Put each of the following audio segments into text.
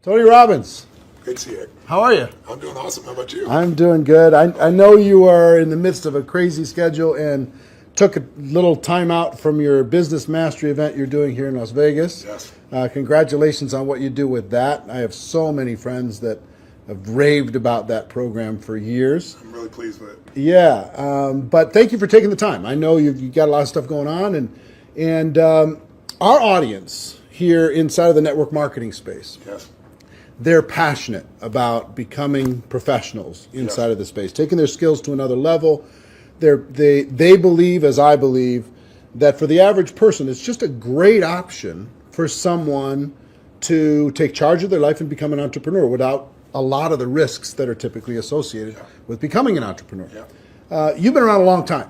Tony Robbins, Great to see you. how are you? I'm doing awesome. How about you? I'm doing good. I know you are in the midst of a crazy schedule and took a little time out from your business mastery event you're doing here in Las Vegas. Yes. Congratulations on what you do with that. I have so many friends that have raved about that program for years. I'm really pleased with it. Yeah, but thank you for taking the time. I know you've got a lot of stuff going on, and our audience here inside of the network marketing space, Yes. they're passionate about becoming professionals inside of the space, taking their skills to another level. They believe, as I believe, that for the average person, it's just a great option for someone to take charge of their life and become an entrepreneur without a lot of the risks that are typically associated with becoming an entrepreneur. Yeah. You've been around a long time.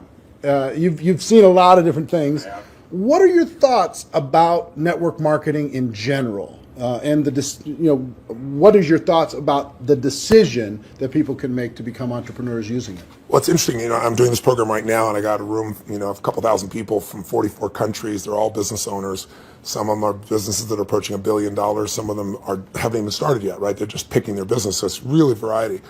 You've seen a lot of different things. Yeah. What are your thoughts about network marketing in general? And what is your thoughts about the decision that people can make to become entrepreneurs using it? Well, it's interesting. I'm doing this program right now, and I got a room, of a couple thousand people from 44 countries. They're all business owners. Some of them are businesses that are approaching $1 billion. Some of them haven't even started yet, right? They're just picking their business. So it's really variety.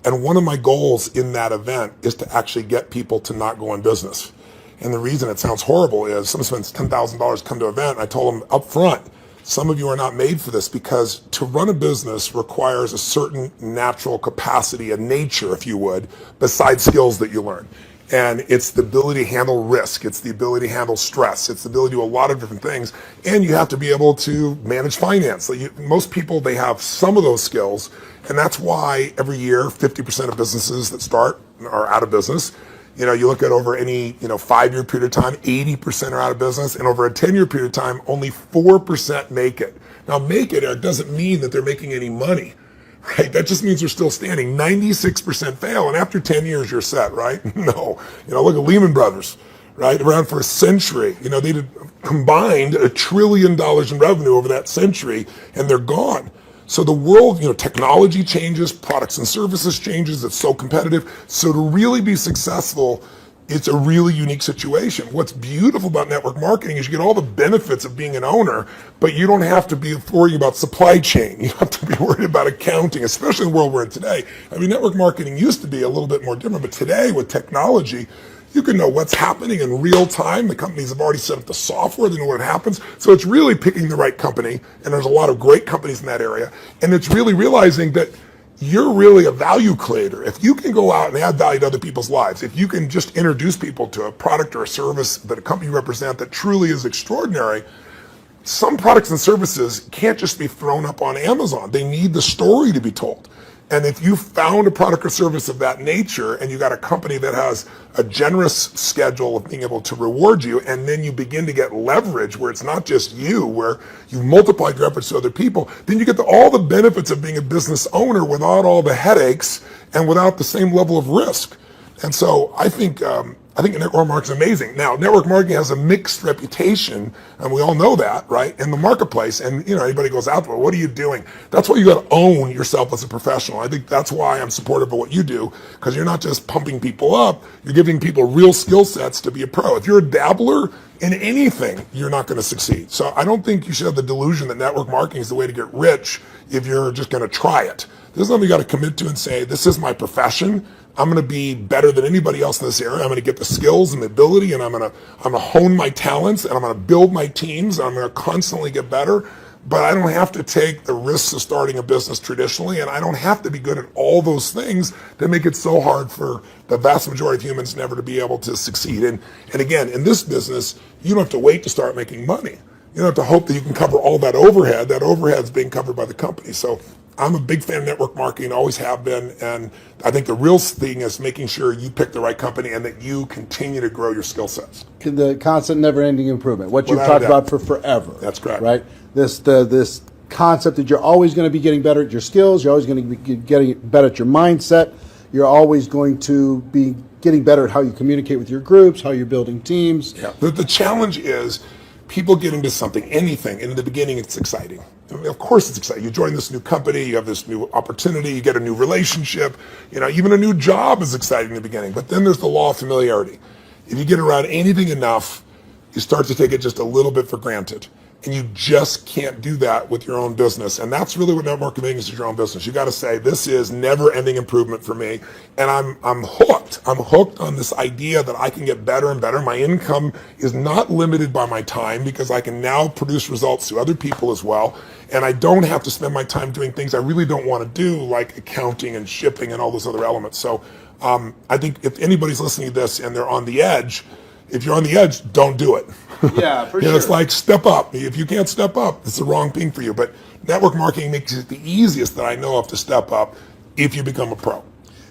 And one of my goals in that event is to actually get people to not go in business. And the reason it sounds horrible is someone spends $10,000 to come to an event. And I told them up front, some of you are not made for this because to run a business requires a certain natural capacity, a nature, if you would, besides skills that you learn. And it's the ability to handle risk. It's the ability to handle stress. It's the ability to do a lot of different things. And you have to be able to manage finance. Most people, they have some of those skills. And that's why every year, 50% of businesses that start are out of business. You look at over any 5-year period of time, 80% are out of business, and over a 10-year period of time, only 4% make it. Now, make it, Eric, doesn't mean that they're making any money, right? That just means they're still standing. 96% fail, and after 10 years, you're set, right? No. Look at Lehman Brothers, right? Around for a century. They did combined $1 trillion in revenue over that century, and they're gone. So the world, technology changes, products and services changes, it's so competitive. So to really be successful, it's a really unique situation. What's beautiful about network marketing is you get all the benefits of being an owner, but you don't have to be worrying about supply chain. You don't have to be worried about accounting, especially in the world we're in today. Network marketing used to be a little bit more different, but today with technology, you can know what's happening in real time. The companies have already set up the software. They know what happens. So it's really picking the right company. And there's a lot of great companies in that area. And it's really realizing that you're really a value creator. If you can go out and add value to other people's lives, if you can just introduce people to a product or a service that a company you represent that truly is extraordinary, some products and services can't just be thrown up on Amazon. They need the story to be told. And if you found a product or service of that nature and you got a company that has a generous schedule of being able to reward you, and then you begin to get leverage where it's not just you, where you multiplied your efforts to other people, then you get all the benefits of being a business owner without all the headaches and without the same level of risk. And so I think network marketing is amazing. Now, network marketing has a mixed reputation, and we all know that, right, in the marketplace. And, anybody goes out there, what are you doing? That's why you got to own yourself as a professional. I think that's why I'm supportive of what you do, because you're not just pumping people up, you're giving people real skill sets to be a pro. If you're a dabbler in anything, you're not going to succeed. So I don't think you should have the delusion that network marketing is the way to get rich if you're just going to try it. This is something you got to commit to and say, this is my profession. I'm going to be better than anybody else in this area. I'm going to get the skills and the ability, and I'm going to hone my talents, and I'm going to build my teams, and I'm going to constantly get better. But I don't have to take the risks of starting a business traditionally, and I don't have to be good at all those things that make it so hard for the vast majority of humans never to be able to succeed. And again, in this business, you don't have to wait to start making money. You don't have to hope that you can cover all that overhead. That overhead is being covered by the company. So I'm a big fan of network marketing, always have been, and I think the real thing is making sure you pick the right company and that you continue to grow your skill sets. The constant, never-ending improvement, what you've talked about for forever. That's correct. Right? This concept that you're always going to be getting better at your skills, you're always going to be getting better at your mindset, you're always going to be getting better at how you communicate with your groups, how you're building teams. Yeah. The challenge is people get into something, anything, and in the beginning it's exciting. Of course it's exciting. You join this new company, you have this new opportunity, you get a new relationship, even a new job is exciting in the beginning. But then there's the law of familiarity. If you get around anything enough, you start to take it just a little bit for granted. And you just can't do that with your own business. And that's really what network marketing is your own business. You got to say, this is never ending improvement for me. And I'm hooked. I'm hooked on this idea that I can get better and better. My income is not limited by my time because I can now produce results to other people as well. And I don't have to spend my time doing things I really don't want to do, like accounting and shipping and all those other elements. So I think if anybody's listening to this and they're on the edge, if you're on the edge, don't do it. Yeah, for sure. It's like step up. If you can't step up, it's the wrong thing for you. But network marketing makes it the easiest that I know of to step up if you become a pro.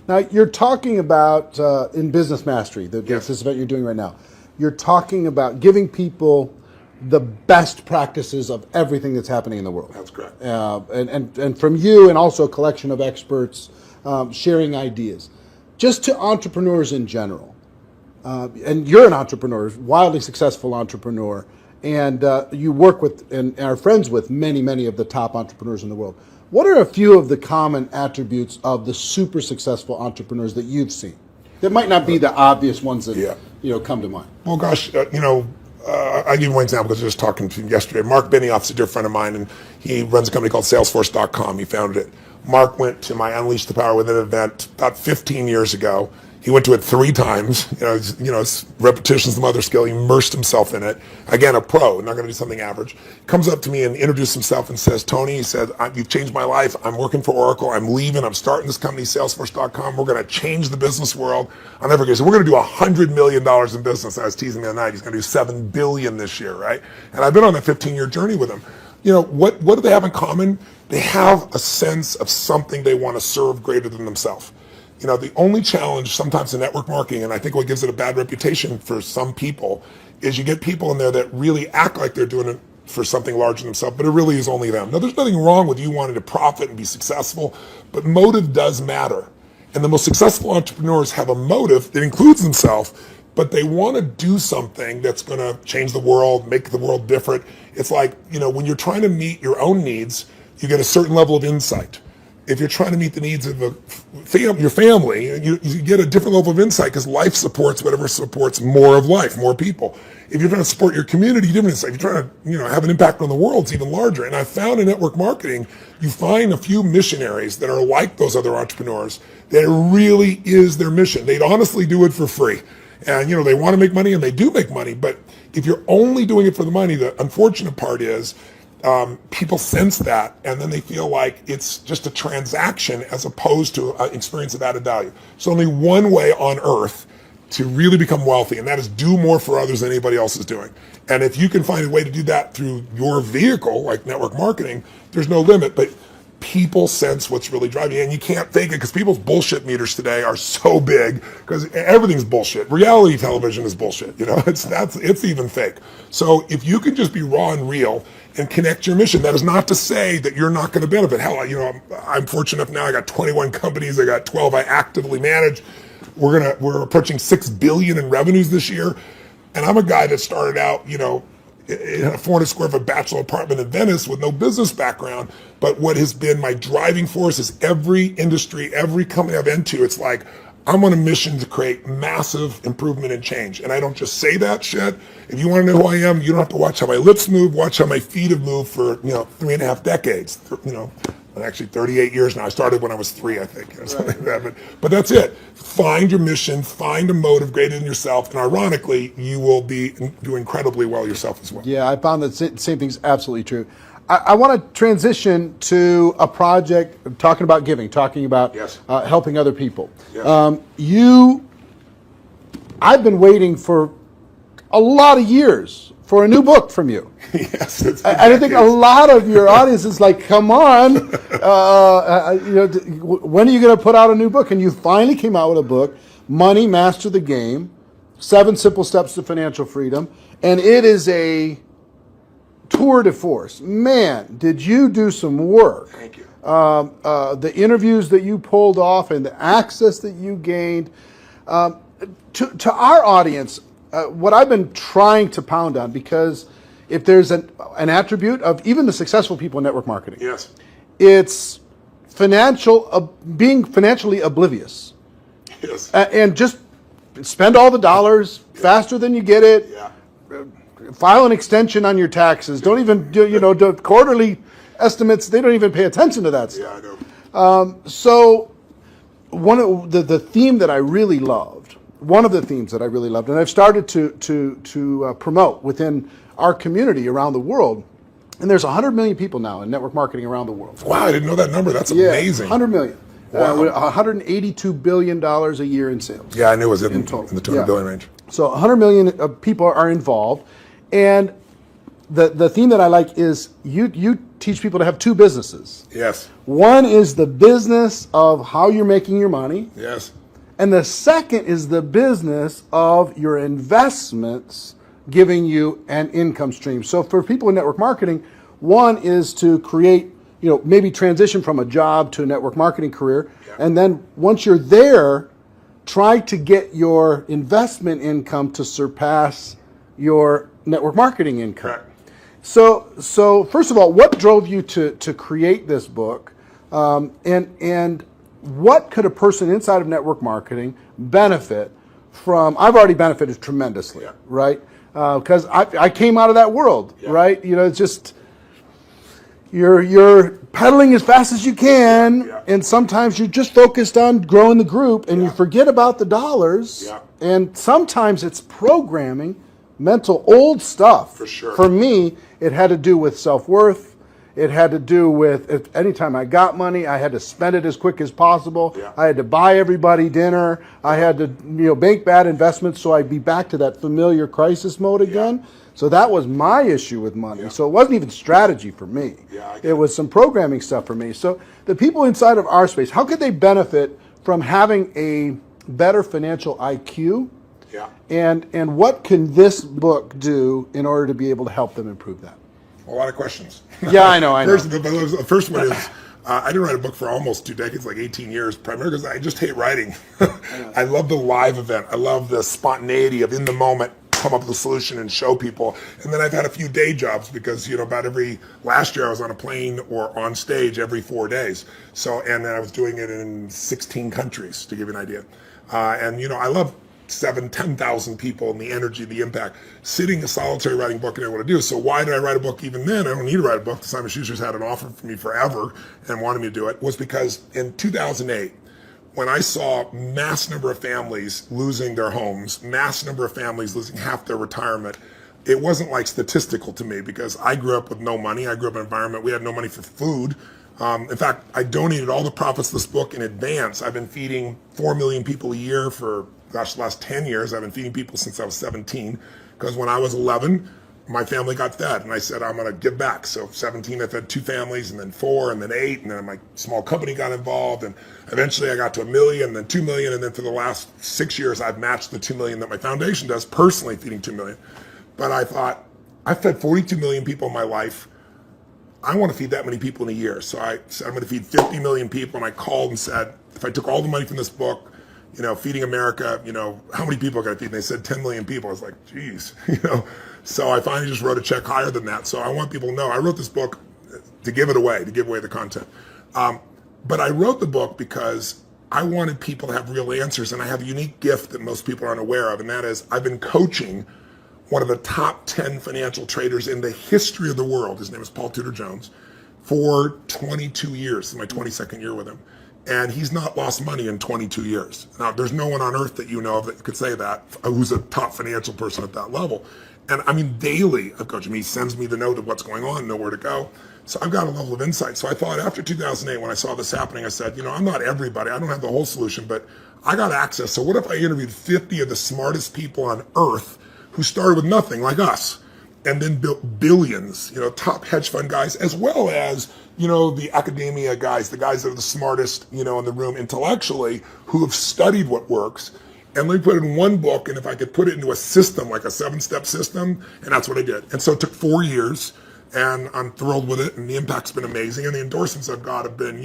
Now, you're talking about, in Business Mastery, Yes. this event you're doing right now, you're talking about giving people the best practices of everything that's happening in the world. That's correct. And from you and also a collection of experts sharing ideas. Just to entrepreneurs in general. And you're an entrepreneur, wildly successful entrepreneur, and you work with and are friends with many of the top entrepreneurs in the world. What are a few of the common attributes of the super successful entrepreneurs that you've seen? That might not be the obvious ones that come to mind. Well, gosh, I'll give you one example because I was just talking to him yesterday. Mark Benioff's a dear friend of mine, and he runs a company called Salesforce.com. He founded it. Mark went to my Unleash the Power Within event about 15 years ago. He went to it 3 times. It's repetition's the mother skill. He immersed himself in it. Again, a pro, not going to do something average. Comes up to me and introduces himself and says, Tony, he said, you've changed my life. I'm working for Oracle. I'm leaving. I'm starting this company, Salesforce.com. We're going to change the business world. I'll never forget. So we're going to do $100 million in business. I was teasing him the other night. He's going to do $7 billion this year, right? And I've been on a 15-year journey with him. What do they have in common? They have a sense of something they want to serve greater than themselves. The only challenge sometimes in network marketing, and I think what gives it a bad reputation for some people, is you get people in there that really act like they're doing it for something larger than themselves, but it really is only them. Now, there's nothing wrong with you wanting to profit and be successful, but motive does matter. And the most successful entrepreneurs have a motive that includes themselves, but they want to do something that's going to change the world, make the world different. It's like, when you're trying to meet your own needs, you get a certain level of insight. If you're trying to meet the needs of your family, you get a different level of insight because life supports whatever supports more of life, more people. If you're trying to support your community, different insight. If you're trying to have an impact on the world, it's even larger. And I found in network marketing, you find a few missionaries that are like those other entrepreneurs that it really is their mission. They'd honestly do it for free. And, they want to make money and they do make money. But if you're only doing it for the money, the unfortunate part is people sense that, and then they feel like it's just a transaction as opposed to an experience of added value. There's only one way on earth to really become wealthy, and that is do more for others than anybody else is doing. And if you can find a way to do that through your vehicle, like network marketing, there's no limit. But people sense what's really driving you, and you can't fake it because people's bullshit meters today are so big because everything's bullshit. Reality television is bullshit. It's even fake. So if you can just be raw and real and connect your mission, that is not to say that you're not going to benefit. Hell, I'm fortunate enough now. I got 21 companies. I got 12 I actively manage. We're approaching $6 billion in revenues this year, and I'm a guy that started out, in a 400 square foot bachelor apartment in Venice with no business background. But what has been my driving force is every industry, every company I've been to, it's like, I'm on a mission to create massive improvement and change. And I don't just say that shit. If you want to know who I am, you don't have to watch how my lips move, watch how my feet have moved for, 3.5 decades, actually 38 years now. I started when I was 3, I think, or something like that. But that's it. Find your mission, find a motive greater than yourself, and ironically, you will do incredibly well yourself as well. Yeah, I found that same thing's absolutely true. I want to transition to a project, talking about giving, talking about helping other people. Yes. I've been waiting for a lot of years for a new book from you. Yes, I think a lot of your audience is like, come on, when are you going to put out a new book? And you finally came out with a book, Money, Master the Game, 7 Simple Steps to Financial Freedom. And it is a tour de force. Man, did you do some work. Thank you. The interviews that you pulled off and the access that you gained. To our audience, what I've been trying to pound on, because if there's an attribute of even the successful people in network marketing, yes, it's being financially oblivious. Yes. And just spend all the dollars faster than you get it. Yeah. File an extension on your taxes. Don't even do, do quarterly estimates. They don't even pay attention to that stuff. Yeah, I know. So one of the theme that I really loved, one of the themes that I really loved, and I've started to promote within our community around the world, and there's 100 million people now in network marketing around the world. Wow, I didn't know that number. That's amazing. 100 million. Wow. $182 billion a year in sales. Yeah, I knew it was in total. the 200 billion range. So 100 million people are involved, and the theme that I like is you teach people to have two businesses. Yes. One is the business of how you're making your money. Yes. And the second is the business of your investments giving you an income stream. So for people in network marketing, one is to create, maybe transition from a job to a network marketing career. Yeah. And then once you're there, try to get your investment income to surpass your network marketing income. Correct. So first of all, what drove you to create this book? And what could a person inside of network marketing benefit from? I've already benefited tremendously, right? Because I came out of that world, right? It's just you're pedaling as fast as you can, and sometimes you're just focused on growing the group, and you forget about the dollars. And sometimes it's programming, mental old stuff. For sure. For me, it had to do with self-worth. It had to do with anytime I got money, I had to spend it as quick as possible. I had to buy everybody dinner. I had to make bad investments so I'd be back to that familiar crisis mode again. So that was my issue with money. So it wasn't even strategy for me. It was some programming stuff for me. So the people inside of our space, how could they benefit from having a better financial IQ? And what can this book do in order to be able to help them improve that? A lot of questions. Yeah, I know. The first one is, I didn't write a book for almost 2 decades, like 18 years, primarily because I just hate writing. I love the live event. I love the spontaneity of in the moment, come up with a solution and show people. And then I've had a few day jobs because, last year I was on a plane or on stage every 4 days. And then I was doing it in 16 countries, to give you an idea. I love 10,000 people and the energy, the impact. Sitting a solitary writing book, I didn't want to do. So why did I write a book even then? I don't need to write a book. Simon Schuster's had an offer for me forever and wanted me to do it. Was because in 2008, when I saw mass number of families losing their homes, mass number of families losing half their retirement, it wasn't like statistical to me because I grew up with no money. I grew up in an environment, we had no money for food. In fact, I donated all the profits of this book in advance. I've been feeding 4 million people a year for the last 10 years. I've been feeding people since I was 17, because when I was 11, my family got fed, and I said, I'm going to give back. So 17, I fed 2 families, and then 4, and then 8, and then my small company got involved, and eventually I got to $1 million, and then 2 million, and then for the last 6 years, I've matched the 2 million that my foundation does, personally feeding 2 million. But I thought, I fed 42 million people in my life. I want to feed that many people in a year. So I said, I'm going to feed 50 million people, and I called and said, if I took all the money from this book, feeding America, how many people can I feed? And they said 10 million people. I was like, geez, So I finally just wrote a check higher than that. So I want people to know I wrote this book to give it away, to give away the content. But I wrote the book because I wanted people to have real answers, and I have a unique gift that most people aren't aware of, and that is I've been coaching one of the top 10 financial traders in the history of the world. His name is Paul Tudor Jones, for 22 years. This is my 22nd year with him. And he's not lost money in 22 years. Now, there's no one on earth that you know of that could say that, who's a top financial person at that level. And I mean, daily, I've coached him. He sends me the note of what's going on, know where to go. So I've got a level of insight. So I thought after 2008, when I saw this happening, I said, I'm not everybody. I don't have the whole solution, but I got access. So what if I interviewed 50 of the smartest people on earth who started with nothing, like us, and then built billions, top hedge fund guys, as well as, the academia guys, the guys that are the smartest, in the room intellectually, who have studied what works. And let me put it in one book, and if I could put it into a system, like a 7-step system, and that's what I did. And so it took 4 years, and I'm thrilled with it, and the impact's been amazing, and the endorsements I've got have been,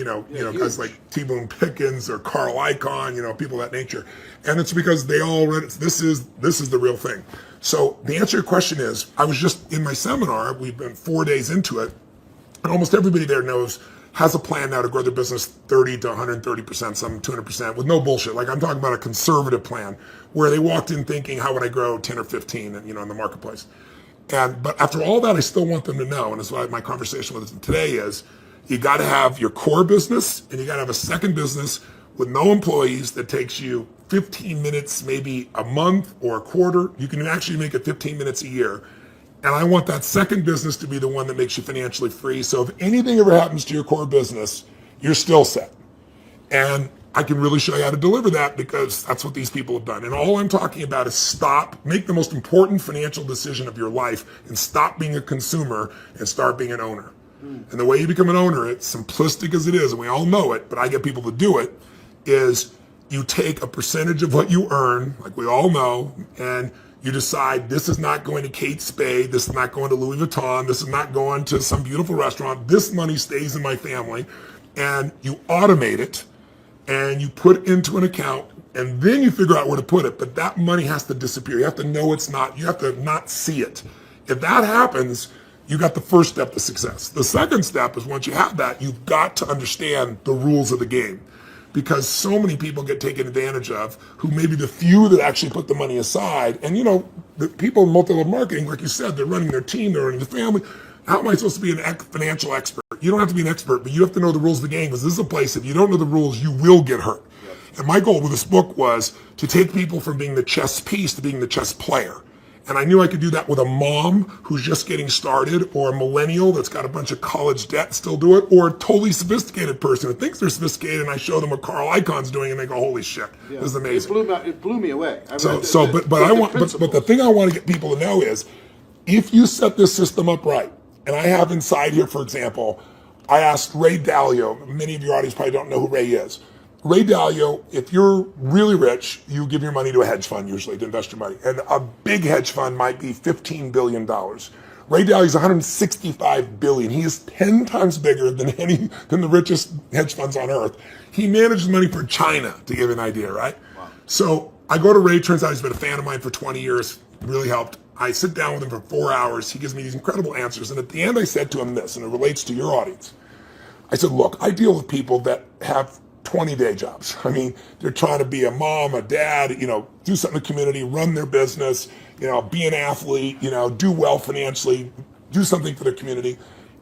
guys like T. Boone Pickens or Carl Icahn, people of that nature. And it's because they all read it. This is the real thing. So the answer to your question is, I was just in my seminar, we've been 4 days into it, and almost everybody there has a plan now to grow their business 30 to 130%, some 200%, with no bullshit. Like, I'm talking about a conservative plan where they walked in thinking, how would I grow 10 or 15, in the marketplace? But after all that, I still want them to know, and that's why my conversation with them today is, you got to have your core business, and you got to have a second business with no employees that takes you 15 minutes, maybe a month or a quarter. You can actually make it 15 minutes a year. And I want that second business to be the one that makes you financially free. So if anything ever happens to your core business, you're still set. And I can really show you how to deliver that, because that's what these people have done. And all I'm talking about is make the most important financial decision of your life, and stop being a consumer and start being an owner. And the way you become an owner, it's simplistic as it is, and we all know it, but I get people to do it, is you take a percentage of what you earn, like we all know, and you decide, this is not going to Kate Spade, this is not going to Louis Vuitton, this is not going to some beautiful restaurant, this money stays in my family, and you automate it, and you put it into an account, and then you figure out where to put it. But that money has to disappear. You have to know it's not, you have to not see it. If that happens, you got the first step to success. The second step is, once you have that, you've got to understand the rules of the game. Because so many people get taken advantage of, who may be the few that actually put the money aside. And the people in multi-level marketing, like you said, they're running their team, they're running the family. How am I supposed to be a financial expert? You don't have to be an expert, but you have to know the rules of the game, because this is a place, if you don't know the rules, you will get hurt. Yep. And my goal with this book was to take people from being the chess piece to being the chess player. And I knew I could do that with a mom who's just getting started, or a millennial that's got a bunch of college debt, still do it, or a totally sophisticated person who thinks they're sophisticated, and I show them what Carl Icahn's doing, and they go, holy shit, this is amazing. It blew me away. But the thing I want to get people to know is, if you set this system up right, and I have inside here, for example, I asked Ray Dalio, many of your audience probably don't know who Ray is. Ray Dalio, if you're really rich, you give your money to a hedge fund usually to invest your money. And a big hedge fund might be $15 billion. Ray Dalio's $165 billion. He is 10 times bigger than the richest hedge funds on earth. He manages money for China, to give you an idea, right? Wow. So I go to Ray, turns out he's been a fan of mine for 20 years, really helped. I sit down with him for 4 hours. He gives me these incredible answers. And at the end, I said to him this, and it relates to your audience. I said, look, I deal with people that have 20-day jobs. I mean, they're trying to be a mom, a dad, do something in the community, run their business, be an athlete, do well financially, do something for their community.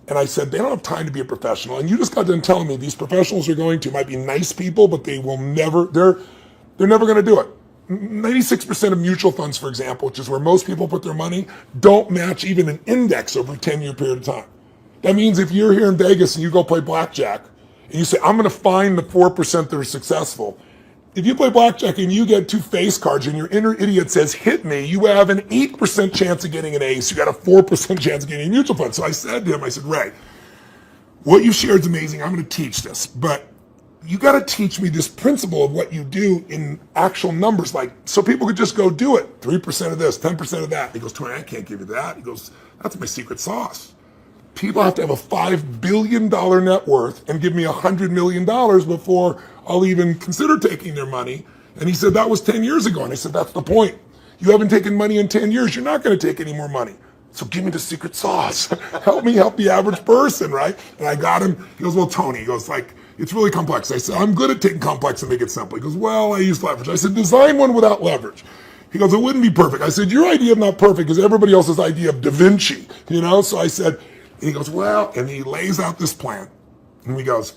And I said, they don't have time to be a professional. And you just got done telling me these professionals might be nice people, but they will never, they're never going to do it. 96% of mutual funds, for example, which is where most people put their money, don't match even an index over a 10-year period of time. That means if you're here in Vegas and you go play blackjack, and you say, I'm going to find the 4% that are successful. If you play blackjack and you get 2 face cards and your inner idiot says, hit me, you have an 8% chance of getting an ace. You got a 4% chance of getting a mutual fund. So I said to him, Ray, what you shared is amazing. I'm going to teach this. But you got to teach me this principle of what you do in actual numbers, so people could just go do it. 3% of this, 10% of that. He goes, Tony, I can't give you that. He goes, that's my secret sauce. People have to have a $5 billion net worth and give me $100 million before I'll even consider taking their money. And he said, that was 10 years ago. And I said, that's the point. You haven't taken money in 10 years. You're not going to take any more money. So give me the secret sauce. Help me help the average person, right? And I got him. He goes, well, Tony, he goes, it's really complex. I said, I'm good at taking complex and make it simple. He goes, well, I use leverage. I said, design one without leverage. He goes, it wouldn't be perfect. I said, your idea of not perfect is everybody else's idea of Da Vinci, So I said, and he goes, well, and he lays out this plan. And he goes,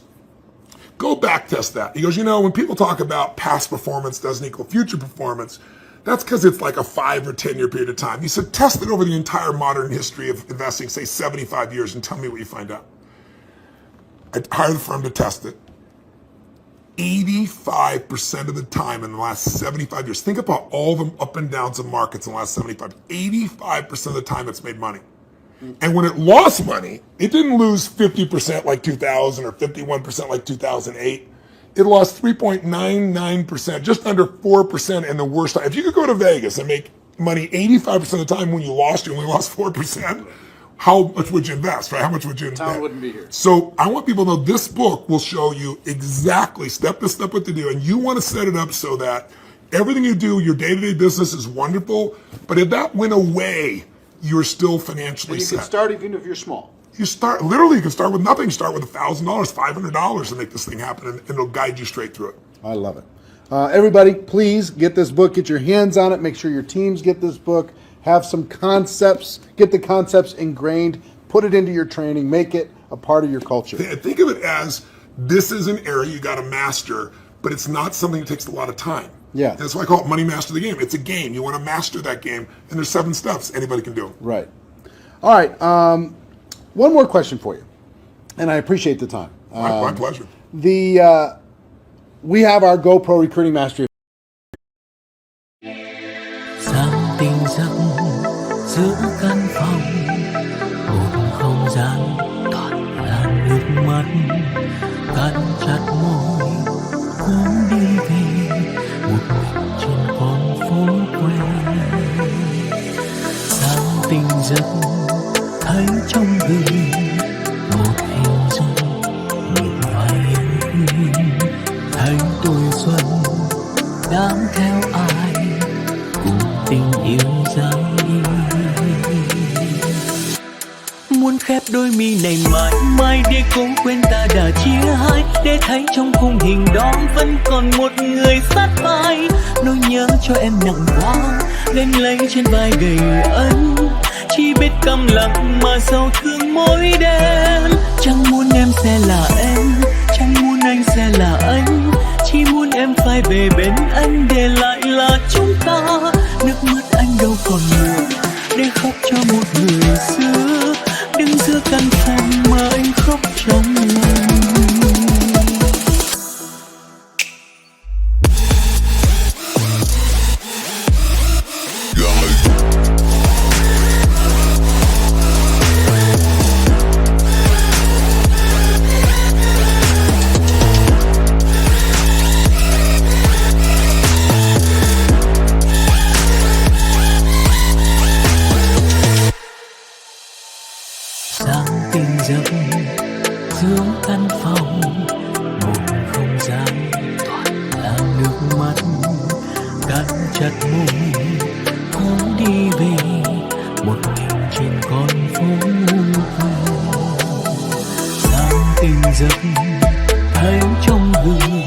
go back test that. He goes, when people talk about past performance doesn't equal future performance, that's because it's like a 5 or 10 year period of time. He said, test it over the entire modern history of investing, say 75 years, and tell me what you find out. I hired the firm to test it. 85% of the time in the last 75 years, think about all the up and downs of markets in the last 85% of the time it's made money. And when it lost money, it didn't lose 50% like 2000 or 51% like 2008. It lost 3.99%, just under 4% in the worst time. If you could go to Vegas and make money 85% of the time when you only lost 4%, how much would you invest, right? How much would you invest? Town wouldn't be here. So I want people to know this book will show you exactly step by step what to do. And you want to set it up so that everything you do, your day-to-day business is wonderful. But if that went away, you're still financially set. You can start even if you're small. You can start with nothing. Start with $1,000, $500 to make this thing happen, and it'll guide you straight through it. I love it. Everybody, please get this book. Get your hands on it. Make sure your teams get this book. have some concepts, get the concepts ingrained, put it into your training, make it a part of your culture. Think of it as this is an area you got to master, but it's not something that takes a lot of time. Yeah. That's why I call it Money Master the Game. It's a game. You want to master that game, and there's 7 steps anybody can do. Right. All right. One more question for you, and I appreciate the time. My pleasure. We have our GoPro Recruiting Mastery. Sáng tinh giấc giữa căn phòng, một không gian toàn là nước mắt, cắn chặt môi cố đi về một mình trên con phố quen. Sáng tinh giấc thấy trong gương một hình dung nhìn hoài yêu, thấy tuổi xuân đang theo ai cùng tình yêu ra đi. Muốn khép đôi mi này mãi mãi để cố quên ta đã chia hai, để thấy trong khung hình đó vẫn còn một người sát vai. Nỗi nhớ cho em nặng quá gánh lấy trên vai gầy ấn, chỉ biết câm lặng mà sâu thương mỗi đêm. Chẳng muốn em sẽ là em, chẳng muốn anh sẽ là anh, chỉ muốn em phải về bên anh để lại là chúng ta. Nước mắt anh đâu còn nguồn để khóc cho một người xưa, đứng giữa căn phòng mà anh khóc trong lòng. Giấc giữa căn phòng, một không gian toàn là nước mắt, cắn chặt môi cố đi về một mình trên con phố quen. Sáng tinh giấc thấy trong gương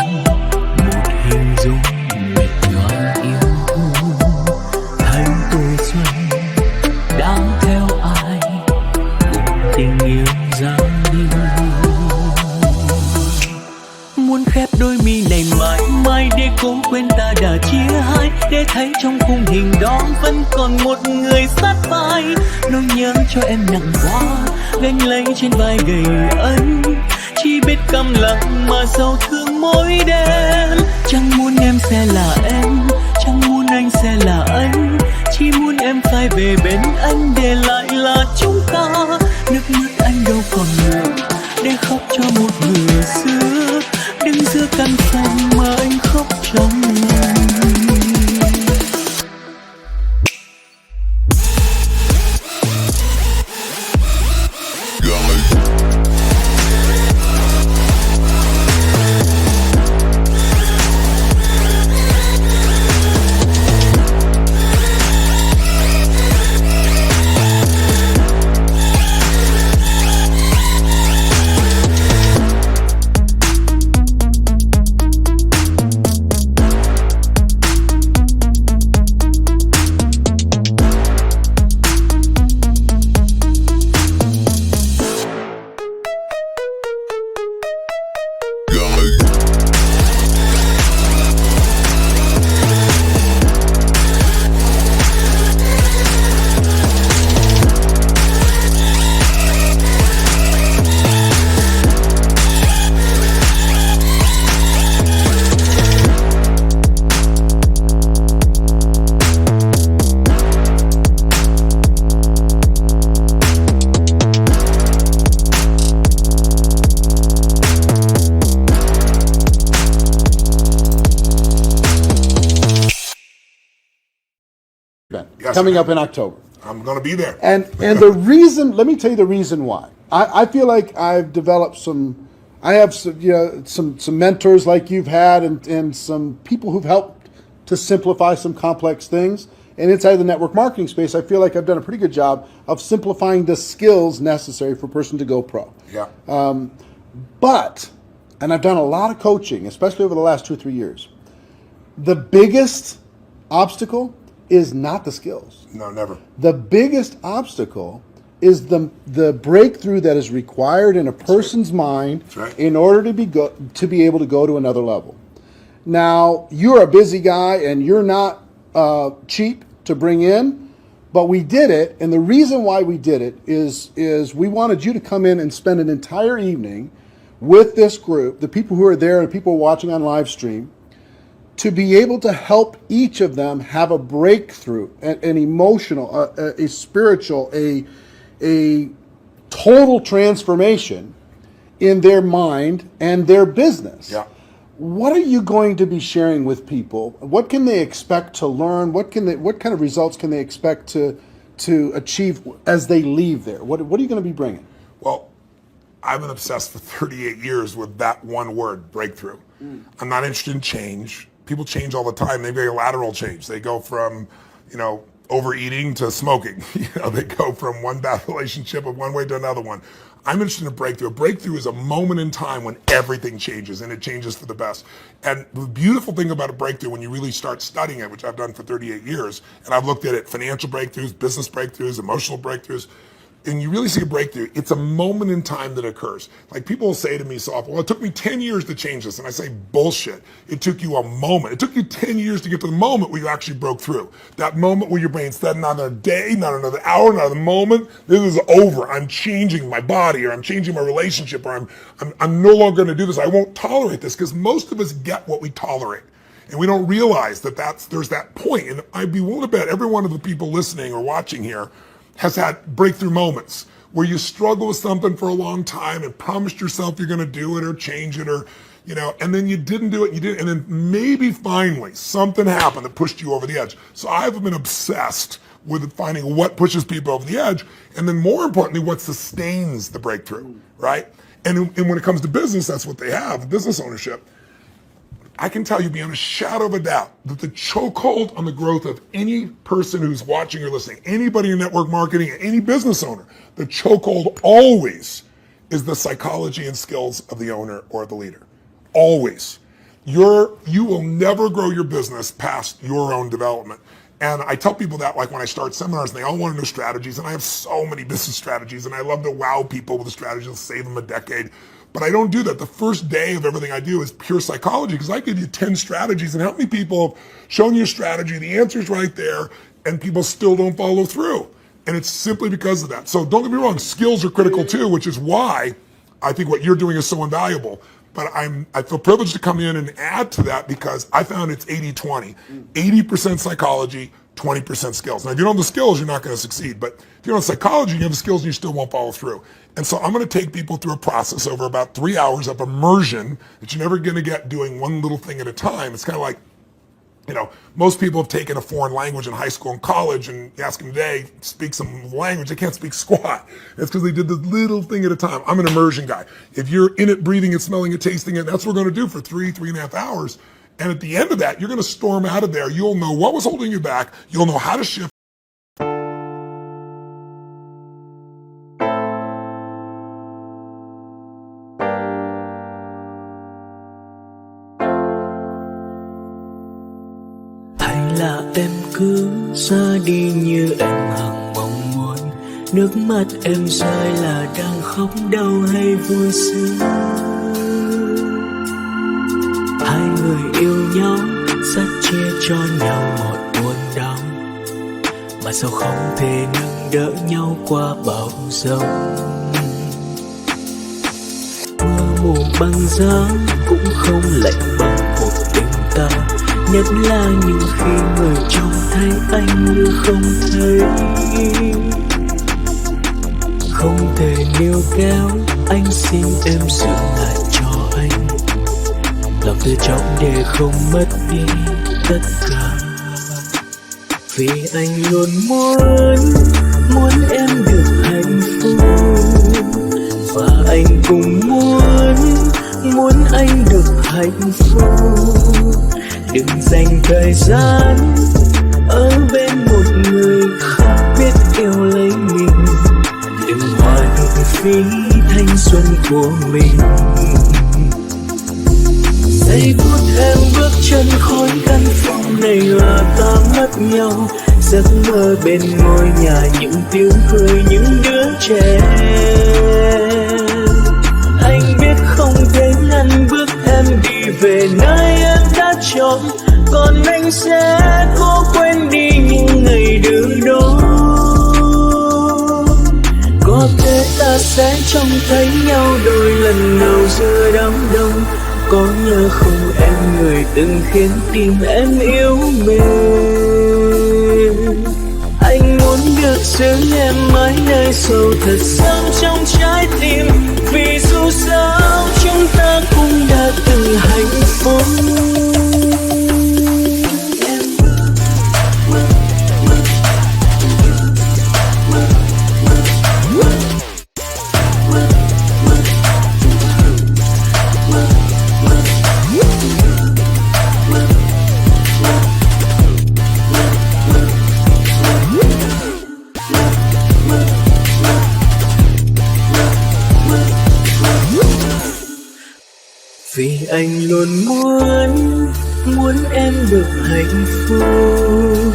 một hình dung mệt nhoài yêu thương, thấy tuổi xuân đang theo ai cùng tình yêu ra đi. Muốn khép đôi mi này mãi mãi để cố quên ta đã chia hai, để thấy trong khung hình đó vẫn còn một người sát vai. Nỗi nhớ cho em nặng quá gánh lấy trên vai gầy ấn, chỉ biết câm lặng mà sâu thương mỗi đêm. Chẳng muốn em sẽ là em, chẳng muốn anh sẽ là anh, chỉ muốn em phải về bên anh để lại là chúng ta. Nước mắt anh đâu còn nguồn để khóc cho một người xưa, đứng giữa căn phòng mà anh khóc trong lòng. Yes, coming up in October. I'm going to be there. And the reason, let me tell you the reason why. I feel like I've developed I have some mentors like you've had, and some people who've helped to simplify some complex things. And inside the network marketing space, I feel like I've done a pretty good job of simplifying the skills necessary for a person to go pro. Yeah. And I've done a lot of coaching, especially over the last 2 or 3 years. The biggest obstacle is not the skills. No, never. The biggest obstacle is the breakthrough that is required in a person's mind in order to be able to go to another level. Now, you're a busy guy and you're not cheap to bring in, but we did it, and the reason why we did it is we wanted you to come in and spend an entire evening with this group, the people who are there and people watching on live stream, to be able to help each of them have a breakthrough, an emotional, a spiritual, a total transformation in their mind and their business. Yeah. What are you going to be sharing with people? What can they expect to learn? What kind of results can they expect to achieve as they leave there? What are you going to be bringing? Well, I've been obsessed for 38 years with that one word, breakthrough. I'm not interested in change. People change all the time. They make a lateral change. They go from, overeating to smoking. They go from one bad relationship of one way to another one. I'm interested in a breakthrough. A breakthrough is a moment in time when everything changes, and it changes for the best. And the beautiful thing about a breakthrough, when you really start studying it, which I've done for 38 years, and I've looked at it, financial breakthroughs, business breakthroughs, emotional breakthroughs, and you really see a breakthrough, it's a moment in time that occurs. Like people will say to me so often, well, it took me 10 years to change this. And I say, bullshit. It took you a moment. It took you 10 years to get to the moment where you actually broke through. That moment where your brain said, not another day, not another hour, not another moment. This is over. I'm changing my body, or I'm changing my relationship, or I'm no longer going to do this. I won't tolerate this, because most of us get what we tolerate. And we don't realize that there's that point. And I'd be willing to bet every one of the people listening or watching here has had breakthrough moments where you struggle with something for a long time and promised yourself you're going to do it or change it, or, and then you didn't do it, and then maybe finally something happened that pushed you over the edge. So I've been obsessed with finding what pushes people over the edge, and then more importantly, what sustains the breakthrough, right? And when it comes to business, that's what they have, business ownership. I can tell you beyond a shadow of a doubt that the chokehold on the growth of any person who's watching or listening, anybody in network marketing, any business owner, the chokehold always is the psychology and skills of the owner or the leader. Always. You will never grow your business past your own development. And I tell people that, like when I start seminars, and they all want to know strategies, and I have so many business strategies, and I love to wow people with the strategies that save them a decade. But I don't do that. The first day of everything I do is pure psychology, because I give you 10 strategies, and how many people have shown you a strategy, the answer's right there, and people still don't follow through. And it's simply because of that. So don't get me wrong, skills are critical too, which is why I think what you're doing is so invaluable. But I feel privileged to come in and add to that, because I found it's 80-20. 80% psychology, 20% skills. Now, if you don't have the skills, you're not going to succeed. But if you don't have psychology, you have the skills, and you still won't follow through. And so I'm going to take people through a process over about 3 hours of immersion that you're never going to get doing one little thing at a time. It's kind of like, most people have taken a foreign language in high school and college, and you ask them today, speak some language, they can't speak squat. It's because they did this little thing at a time. I'm an immersion guy. If you're in it, breathing it, smelling it, tasting it, that's what we're going to do for 3.5 hours. And at the end of that, you're going to storm out of there. You'll know what was holding you back. You'll know how to shift. Em cứ ra đi như em hằng mong muốn. Nước mắt em rơi là đang khóc đau hay vui sướng. Hai người yêu nhau dắt chia cho nhau một buồn đau, mà sao không thể nâng đỡ nhau qua bão giông. Mưa mùa băng giá cũng không lạnh bằng một tình ta, nhất là những khi người trông thấy anh như không thấy. Không thể níu kéo, anh xin em giữ lại cho anh lòng tự trọng để không mất đi tất cả. Vì anh luôn muốn em được hạnh phúc, và anh cũng muốn anh được hạnh phúc. Đừng dành thời gian ở bên một người không biết yêu lấy mình. Đừng hoài phí thanh xuân của mình. Giây phút em bước chân khỏi căn phòng này là ta mất nhau. Giấc mơ bên ngôi nhà, những tiếng cười những đứa trẻ. Anh biết không thể ngăn bước em đi về nơi em đã chọn, còn anh sẽ cố quên đi những ngày đưa đón. Có thể ta sẽ trông thấy nhau đôi lần đầu giữa đám đông. Có nhớ không em, người từng khiến tim em yếu mềm. Anh muốn được giữ em mãi nơi sâu thật sâu trong trái tim, vì dù sao chúng ta cũng đã từng hạnh phúc. Vì anh luôn muốn em được hạnh phúc,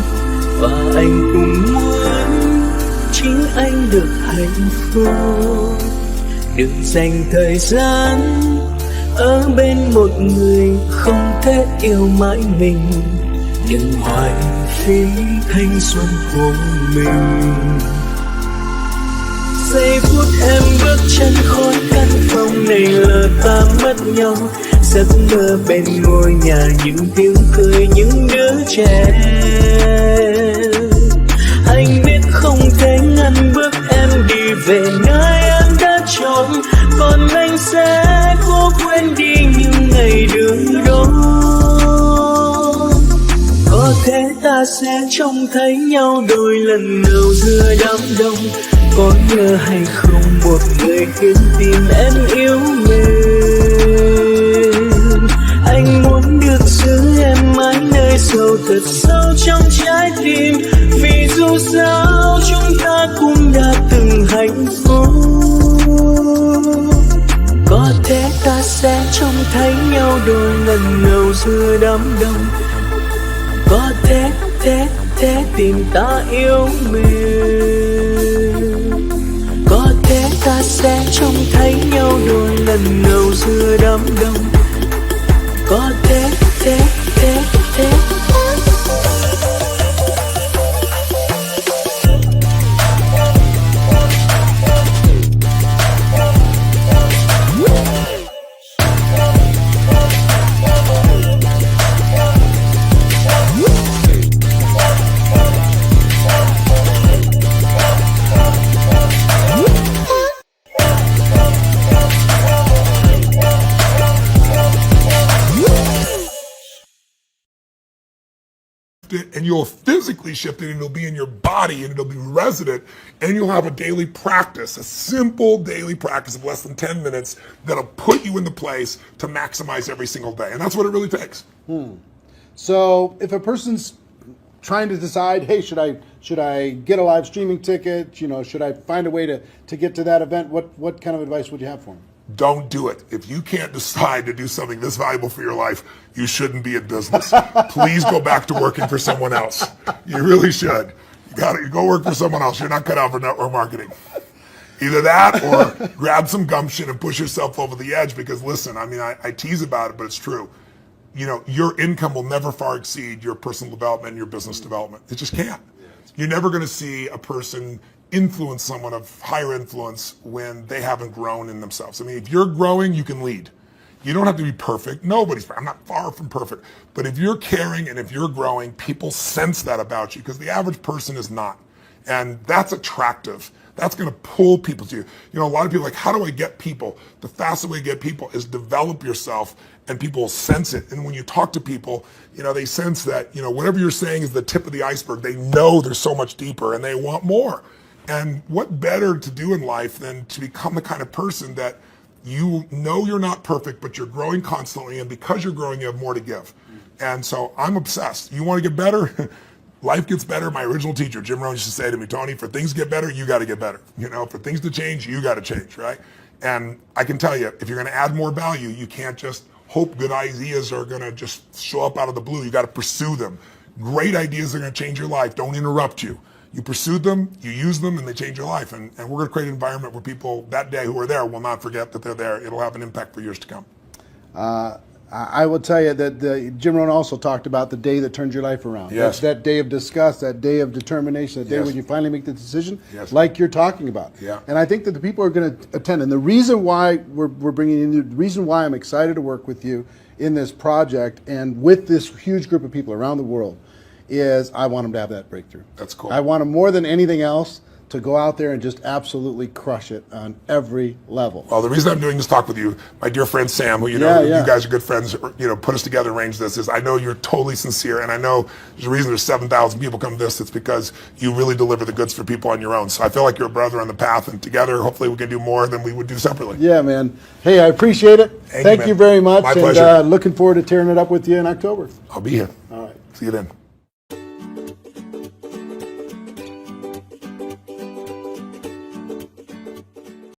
và anh cũng muốn chính anh được hạnh phúc. Đừng dành thời gian ở bên một người không thể yêu mãi mình, đừng hoài phí thanh xuân của mình. Giây phút em bước chân khỏi căn phòng này là ta mất nhau. Giấc mơ bên ngôi nhà, những tiếng cười những đứa trẻ. Anh biết không thể ngăn bước em đi về nơi em đã chọn, còn anh sẽ cố quên đi những ngày đường đón. Có thể ta sẽ trông thấy nhau đôi lần đầu giữa đám đông. Có nhớ hay không một người khiến tim em yếu mềm. Anh muốn được giữ em mãi nơi sâu thật sâu trong trái tim, vì dù sao chúng ta cũng đã từng hạnh phúc. Có thể ta sẽ trông thấy nhau đôi lần đầu giữa đám đông. Có thể tim ta yếu mềm. Có thể ta sẽ trông thấy nhau đôi lần đầu giữa đám đông. Có thể and you'll physically shift it, and it'll be in your body, and it'll be resident, and you'll have a daily practice, a simple daily practice of less than 10 minutes that'll put you in the place to maximize every single day. And that's what it really takes. So if a person's trying to decide, hey, should I get a live streaming ticket? You know, should I find a way to get to that event? What kind of advice would you have for them? Don't do it. If you can't decide to do something this valuable for your life, you shouldn't be in business. Please go back to working for someone else. You really should. You go work for someone else. You're not cut out for network marketing. Either that or grab some gumption and push yourself over the edge, because listen, I mean, I tease about it, but it's true. You know, your income will never far exceed your personal development and your business development. It just can't. You're never going to see a person influence someone of higher influence when they haven't grown in themselves. I mean, if you're growing, you can lead. You don't have to be perfect. I'm not far from perfect. But if you're caring and if you're growing, people sense that about you, because the average person is not. And that's attractive. That's going to pull people to you. You know, a lot of people are like, how do I get people? The fastest way to get people is develop yourself, and people will sense it. And when you talk to people, you know, they sense that, you know, whatever you're saying is the tip of the iceberg. They know there's so much deeper and they want more. And what better to do in life than to become the kind of person that you know you're not perfect, but you're growing constantly, and because you're growing, you have more to give. And so I'm obsessed. You want to get better? Life gets better. My original teacher, Jim Rohn, used to say to me, Tony, for things to get better, you got to get better. You know, for things to change, you got to change, right? And I can tell you, if you're going to add more value, you can't just hope good ideas are going to just show up out of the blue. You got to pursue them. Great ideas are going to change your life. Don't interrupt you. You pursue them, you use them, and they change your life. And we're going to create an environment where people that day who are there will not forget that they're there. It'll have an impact for years to come. I will tell you that Jim Rohn also talked about the day that turns your life around. Yes. That day of disgust, that day of determination, that day Yes. when you finally make the decision, Yes. like you're talking about. Yeah. And I think that the people are going to attend. And the reason why we're bringing in you, the reason why I'm excited to work with you in this project and with this huge group of people around the world is I want them to have that breakthrough. That's cool. I want them more than anything else to go out there and just absolutely crush it on every level. Well, the reason I'm doing this talk with you, my dear friend Sam, who you guys are good friends, put us together and arranged this, is I know you're totally sincere, and I know there's a reason there's 7,000 people come to this. It's because you really deliver the goods for people on your own. So I feel like you're a brother on the path, and together, hopefully, we can do more than we would do separately. Yeah, man. Hey, I appreciate it. Thank you, Thank man. you very much. My and pleasure. looking forward to tearing it up with you in October. I'll be here. All right. See you then.